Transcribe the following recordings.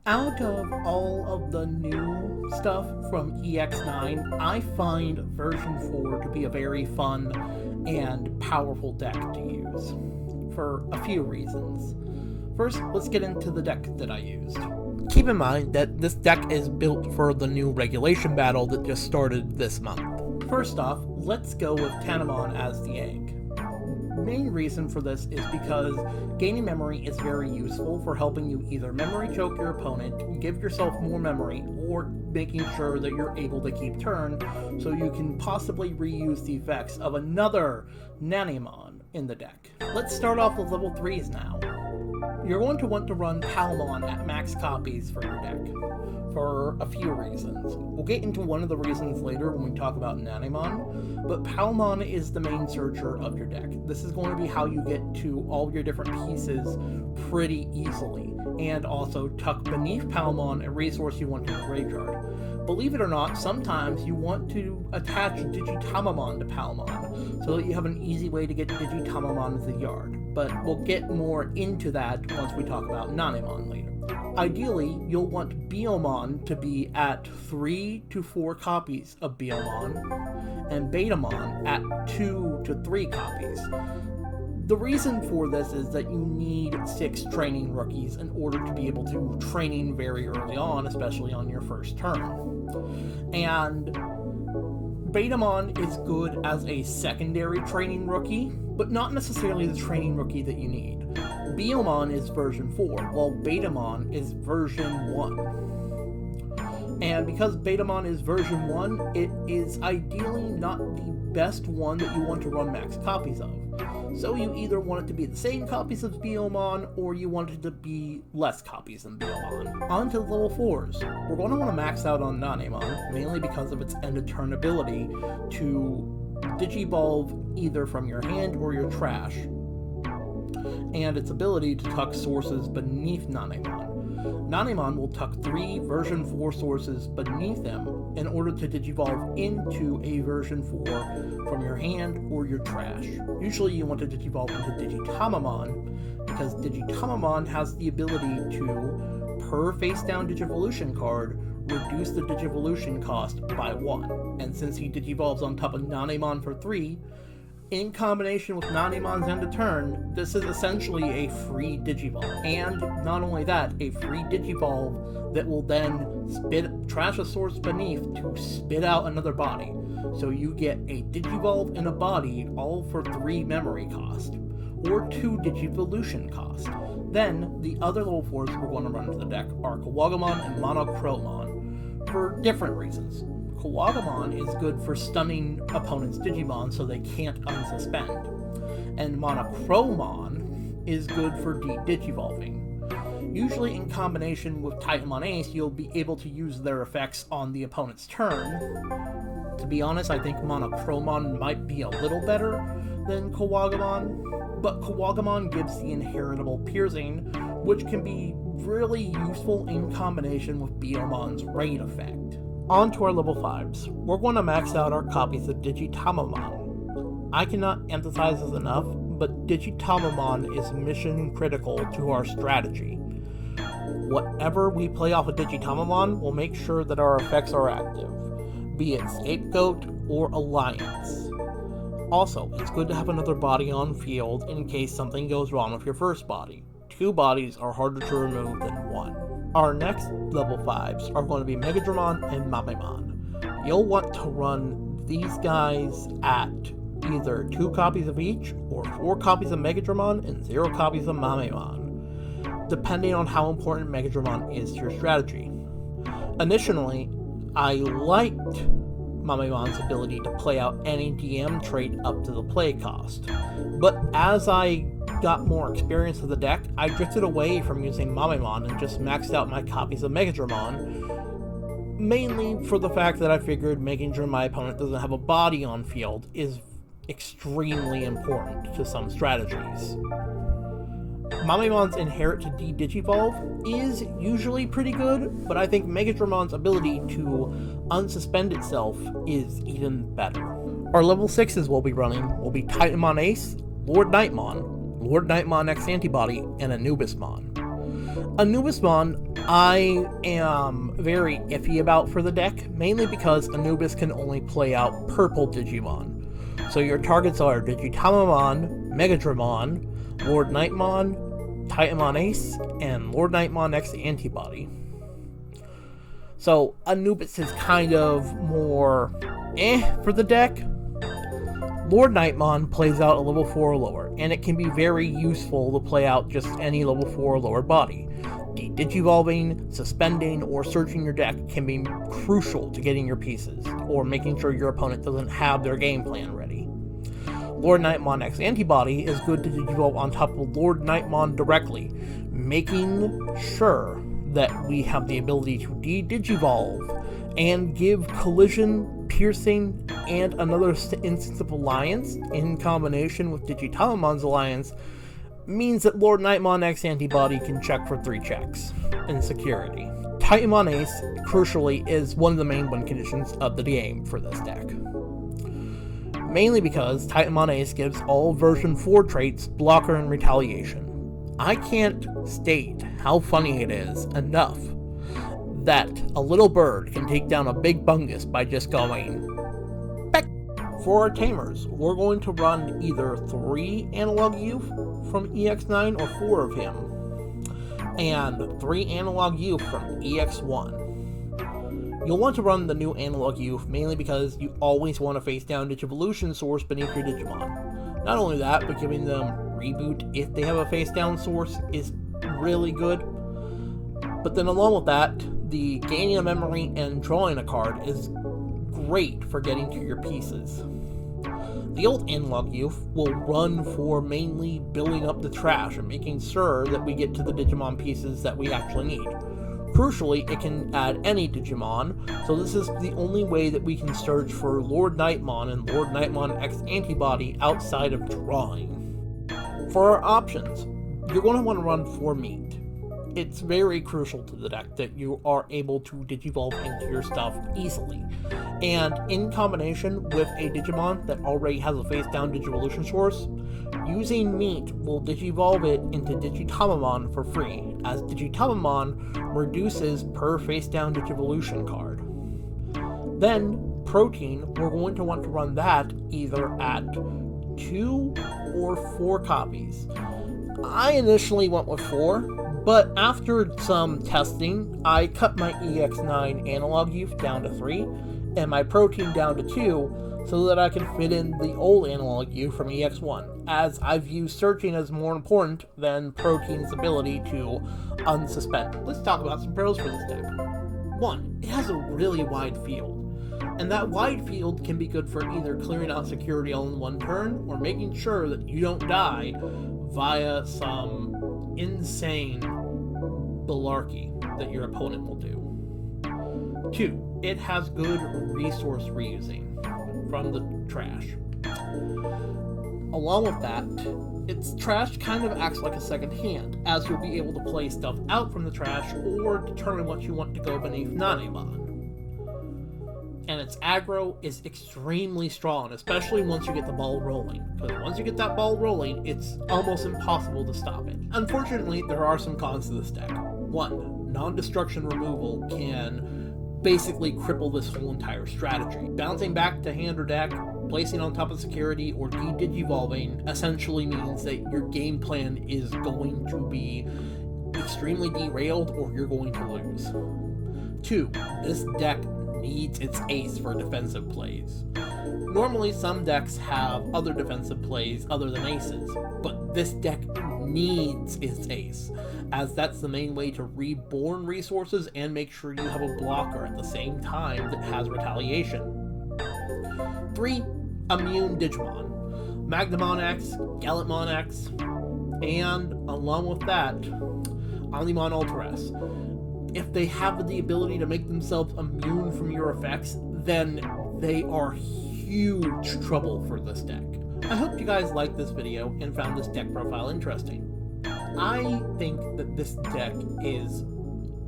Out of all of the new stuff from EX9, I find version 4 to be a very fun and powerful deck to use, for a few reasons. First, let's get into the deck that I used. Keep in mind that this deck is built for the new regulation battle that just started this month. First off, let's go with Titamon as the egg. Main reason for this is because gaining memory is very useful for helping you either memory choke your opponent, give yourself more memory, or making sure that you're able to keep turn so you can possibly reuse the effects of another Nanimon in the deck. Let's start off with level 3s now. You're going to want to run Palmon at max copies for your deck, for a few reasons. We'll get into one of the reasons later when we talk about Nanimon, but Palmon is the main searcher of your deck. This is going to be how you get to all your different pieces pretty easily, and also tuck beneath Palmon a resource you want in the graveyard. Believe it or not, sometimes you want to attach Digitamon to Palmon, so that you have an easy way to get Digitamon into the yard, but we'll get more into that once we talk about Nanimon later. Ideally, you'll want Biomon to be at 3 to 4 copies of Biomon, and Betamon at 2 to 3 copies. The reason for this is that you need 6 training rookies in order to be able to training very early on, especially on your first turn. And Betamon is good as a secondary training rookie, but not necessarily the training rookie that you need. Biomon is version 4, while Betamon is version 1. And because Betamon is version 1, it is ideally not the best one that you want to run max copies of. So you either want it to be the same copies as Biomon, or you want it to be less copies than Biomon. On to level 4s. We're going to want to max out on Nanimon, mainly because of its end-of-turn ability to Digivolve either from your hand or your trash, and its ability to tuck sources beneath Nanimon. Nanimon will tuck 3 version 4 sources beneath them in order to Digivolve into a version 4 from your hand or your trash. Usually you want to Digivolve into Digitamon, because Digitamon has the ability to, per face-down Digivolution card, reduce the Digivolution cost by 1. And since he Digivolves on top of Nanimon for 3, in combination with Nanimon's end of turn, this is essentially a free Digivolve. And not only that, a free Digivolve that will then trash a source beneath to spit out another body. So you get a Digivolve and a body all for 3 memory cost, or 2 Digivolution cost. Then, the other level 4s we're going to run into the deck are Kawagamon and Monochromon, for different reasons. Kawagamon is good for stunning opponents' Digimon so they can't unsuspend, and Monochromon is good for de-Digivolving. Usually in combination with Titamon Ace, you'll be able to use their effects on the opponent's turn. To be honest, I think Monochromon might be a little better than Kawagamon, but Kawagamon gives the inheritable piercing, which can be really useful in combination with Biomon's raid effect. On to our level 5s. We're going to max out our copies of Digitamon. I cannot emphasize this enough, but Digitamon is mission critical to our strategy. Whatever we play off of Digitamon will make sure that our effects are active, be it Scapegoat or Alliance. Also, it's good to have another body on field in case something goes wrong with your first body. 2 bodies are harder to remove than 1. Our next level 5s are going to be Megadramon and Mamemon. You'll want to run these guys at either 2 copies of each, or 4 copies of Megadramon and 0 copies of Mamemon, depending on how important Megadramon is to your strategy. Initially, I liked Mamemon's ability to play out any DM trait up to the play cost, but as I got more experience with the deck, I drifted away from using Mamemon and just maxed out my copies of Megadramon, mainly for the fact that I figured making sure my opponent doesn't have a body on field is extremely important to some strategies. Mamemon's inherit to de-Digivolve is usually pretty good, but I think Megadramon's ability to unsuspend itself is even better. Our level 6s we'll be running will be Titamon Ace, Lord Nightmon X Antibody, and Anubismon. Anubismon I am very iffy about for the deck, mainly because Anubis can only play out purple Digimon. So your targets are Digitamon, Megadramon, Lord Nightmon, Titamon Ace, and Lord Nightmon X Antibody. So Anubis is kind of more for the deck. Lord Nightmon plays out a level 4 or lower, and it can be very useful to play out just any level 4 or lower body. Digivolving, suspending, or searching your deck can be crucial to getting your pieces, or making sure your opponent doesn't have their game plan ready. Lord Nightmon X Antibody is good to digivolve on top of Lord Nightmon directly, making sure that we have the ability to digivolve and give collision, piercing, and another instance of alliance in combination with Digitamon's alliance means that Lord Nightmon X Antibody can check for 3 checks in security. Titamon Ace, crucially, is one of the main win conditions of the game for this deck. Mainly because Titamon Ace gives all version 4 traits blocker and retaliation. I can't state how funny it is enough that a little bird can take down a big bungus by just going peck. For our tamers, we're going to run either 3 analog youth from EX9 or 4 of him, and 3 analog youth from EX1. You'll want to run the new analog youth mainly because you always want a face down Digivolution source beneath your Digimon. Not only that, but giving them reboot if they have a face down source is really good. But then along with that, the gaining a memory and drawing a card is great for getting to your pieces. The old analog youth will run for mainly building up the trash and making sure that we get to the Digimon pieces that we actually need. Crucially, it can add any Digimon, so this is the only way that we can search for Lord Nightmon and Lord Nightmon X Antibody outside of drawing. For our options, you're going to want to run 4 meat. It's very crucial to the deck that you are able to digivolve into your stuff easily. And in combination with a Digimon that already has a face-down Digivolution source, using meat will digivolve it into Digitamon for free, as Digitamon reduces per face-down Digivolution card. Then, protein, we're going to want to run that either at 2 or 4 copies. I initially went with 4, but after some testing, I cut my EX9 analog youth down to 3, and my protein down to 2, so that I can fit in the old analog youth from EX1, as I view searching as more important than protein's ability to unsuspend. Let's talk about some pros for this deck. 1, it has a really wide field, and that wide field can be good for either clearing out security all in one turn, or making sure that you don't die via some insane malarkey that your opponent will do. 2, it has good resource reusing from the trash. Along with that, its trash kind of acts like a second hand, as you'll be able to play stuff out from the trash or determine what you want to go beneath Nanemon. And its aggro is extremely strong, especially once you get the ball rolling, because once you get that ball rolling, it's almost impossible to stop it. Unfortunately, there are some cons to this deck. 1, non-destruction removal can basically cripple this whole entire strategy. Bouncing back to hand or deck, placing on top of security, or de-digivolving essentially means that your game plan is going to be extremely derailed or you're going to lose. 2, this deck needs its ace for defensive plays. Normally some decks have other defensive plays other than aces, but this deck needs its ace, as that's the main way to reborn resources and make sure you have a blocker at the same time that has retaliation. 3, immune Digimon. Magnamon X, Gallantmon X, and along with that, Omnimon Ultra-S. If they have the ability to make themselves immune from your effects, then they are huge trouble for this deck. I hope you guys liked this video and found this deck profile interesting. I think that this deck is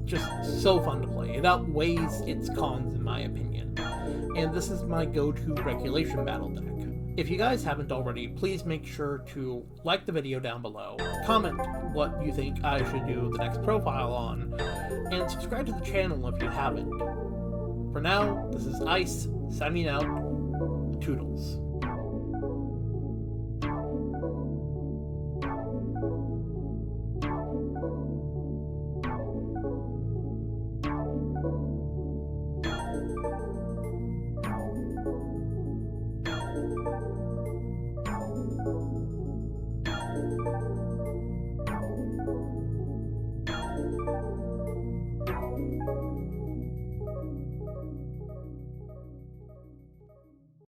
just so fun to play. It outweighs its cons in my opinion. And this is my go-to regulation battle deck. If you guys haven't already, please make sure to like the video down below, comment what you think I should do the next profile on, and subscribe to the channel if you haven't. For now, this is Ice, signing out. Toodles.